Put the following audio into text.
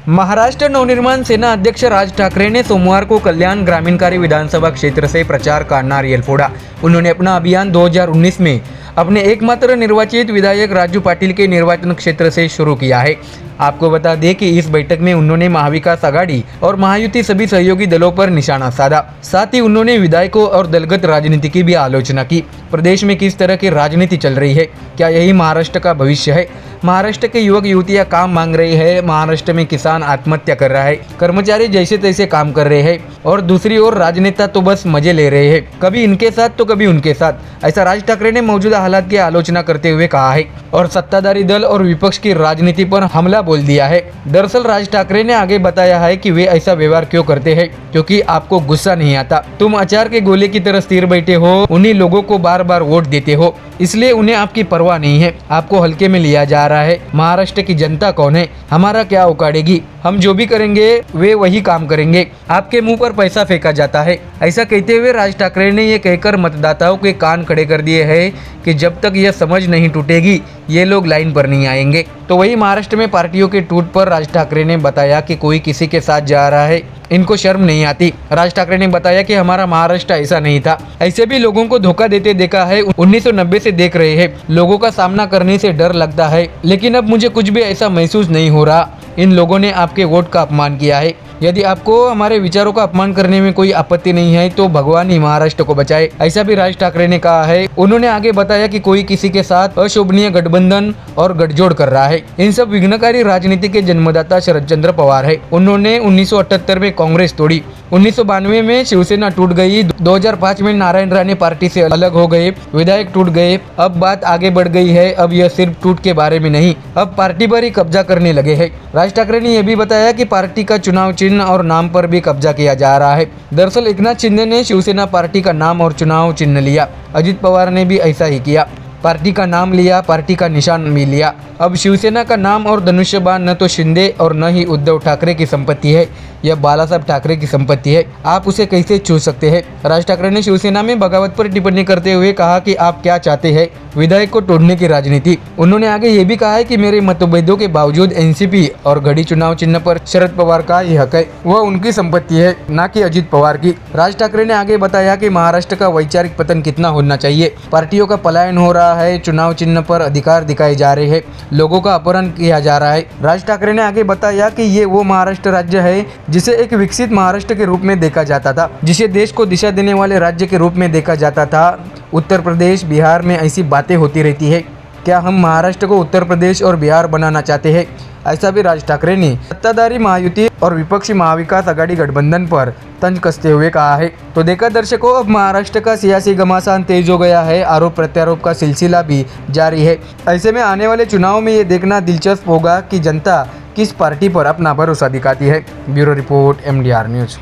महाराष्ट्र नवनिर्माण सेना अध्यक्ष राज ठाकरे ने सोमवार को कल्याण ग्रामीणकारी विधानसभा क्षेत्र से प्रचार का नारियल फोड़ा। उन्होंने अपना अभियान 2019 में अपने एकमात्र निर्वाचित विधायक राजू पाटिल के निर्वाचन क्षेत्र से शुरू किया है। आपको बता दें कि इस बैठक में उन्होंने महाविकास आघाड़ी और महायुति सभी सहयोगी दलों पर निशाना साधा। साथ ही उन्होंने विधायकों और दलगत राजनीति की भी आलोचना की। प्रदेश में किस तरह की राजनीति चल रही है, क्या यही महाराष्ट्र का भविष्य है? महाराष्ट्र के युवक युवतियां काम मांग रहे हैं, महाराष्ट्र में किसान आत्महत्या कर रहा है, कर्मचारी जैसे तैसे काम कर रहे हैं और दूसरी ओर राजनेता तो बस मजे ले रहे हैं, कभी इनके साथ तो कभी उनके साथ। ऐसा राज ठाकरे ने मौजूदा हालात की आलोचना करते हुए कहा है और सत्ताधारी दल और विपक्ष की राजनीति पर हमला बोल दिया है। दरअसल राज ठाकरे ने आगे बताया है कि वे ऐसा व्यवहार क्यों करते हैं, क्योंकि आपको गुस्सा नहीं आता। तुम अचार के गोले की तरह स्थिर बैठे हो, उन्हीं लोगों को बार बार वोट देते हो, इसलिए उन्हें आपकी परवाह नहीं है, आपको हल्के में लिया जा रहा है। महाराष्ट्र की जनता कौन है, हमारा क्या उखाड़ेगी, हम जो भी करेंगे वे वही काम करेंगे, आपके मुंह पर पैसा फेंका जाता है। ऐसा कहते हुए राज ठाकरे ने ये कहकर मतदाताओं के कान खड़े कर दिए हैं कि जब तक यह समझ नहीं टूटेगी ये लोग लाइन पर नहीं आएंगे। तो वही महाराष्ट्र में पार्टियों के टूट पर राज ठाकरे ने बताया कि कोई किसी के साथ जा रहा है, इनको शर्म नहीं आती। राज ठाकरे ने बताया कि हमारा महाराष्ट्र ऐसा नहीं था, ऐसे भी लोगों को धोखा देते देखा है, 1990 से देख रहे हैं, लोगों का सामना करने से डर लगता है, लेकिन अब मुझे कुछ भी ऐसा महसूस नहीं हो रहा। इन लोगों ने आपके वोट का अपमान किया है। यदि आपको हमारे विचारों का अपमान करने में कोई आपत्ति नहीं है तो भगवान ही महाराष्ट्र को बचाए, ऐसा भी राज ठाकरे ने कहा है। उन्होंने आगे बताया कि कोई किसी के साथ अशोभनीय गठबंधन और गठजोड़ कर रहा है। इन सब विघ्नकारी राजनीति के जन्मदाता शरद चंद्र पवार है। उन्होंने 1978 में कांग्रेस तोड़ी, 1992 में शिवसेना टूट गई, 2005 में नारायण राणे पार्टी से अलग हो गए, विधायक टूट गए। अब बात आगे बढ़ गई है, अब यह सिर्फ टूट के बारे में नहीं, अब पार्टी पर ही कब्जा करने लगे हैं। राज ठाकरे ने यह भी बताया कि पार्टी का चुनाव चिन्ह और नाम पर भी कब्जा किया जा रहा है। दरअसल एकनाथ शिंदे ने शिवसेना पार्टी का नाम और चुनाव चिन्ह लिया, अजित पवार ने भी ऐसा ही किया, पार्टी का नाम लिया, पार्टी का निशान भी लिया। अब शिवसेना का नाम और धनुष्य बाण न तो शिंदे और न ही उद्धव ठाकरे की संपत्ति है, यह बाला साहब ठाकरे की संपत्ति है। आप उसे कैसे छू सकते हैं? राज ठाकरे ने शिवसेना में बगावत पर टिप्पणी करते हुए कहा कि आप क्या चाहते हैं, विधायक को तोड़ने की राजनीति। उन्होंने आगे ये भी कहा है कि मेरे मतभेदों के बावजूद एनसीपी और घड़ी चुनाव चिन्ह पर शरद पवार का ही हक है, वह उनकी संपत्ति है, न कि अजित पवार की। राज ठाकरे ने आगे बताया कि महाराष्ट्र का वैचारिक पतन कितना होना चाहिए, पार्टियों का पलायन हो रहा है, चुनाव चिन्ह पर अधिकार दिखाए जा रहे हैं, लोगों का अपहरण किया जा रहा है। राज ठाकरे ने आगे बताया कि ये वो महाराष्ट्र राज्य है जिसे एक विकसित महाराष्ट्र के रूप में देखा जाता था, जिसे देश को दिशा देने वाले राज्य के रूप में देखा जाता था। उत्तर प्रदेश, बिहार में ऐसी बातें होती रहती है, क्या हम महाराष्ट्र को उत्तर प्रदेश और बिहार बनाना चाहते हैं? ऐसा भी राज ठाकरे ने सत्ताधारी महायुति और विपक्षी महाविकास आघाड़ी गठबंधन पर तंज कसते हुए कहा है। तो देखा दर्शकों, अब महाराष्ट्र का सियासी घमासान तेज हो गया है, आरोप प्रत्यारोप का सिलसिला भी जारी है। ऐसे में आने वाले चुनाव में ये देखना दिलचस्प होगा कि जनता किस पार्टी पर अपना भरोसा दिखाती है। Bureau report, MDR news.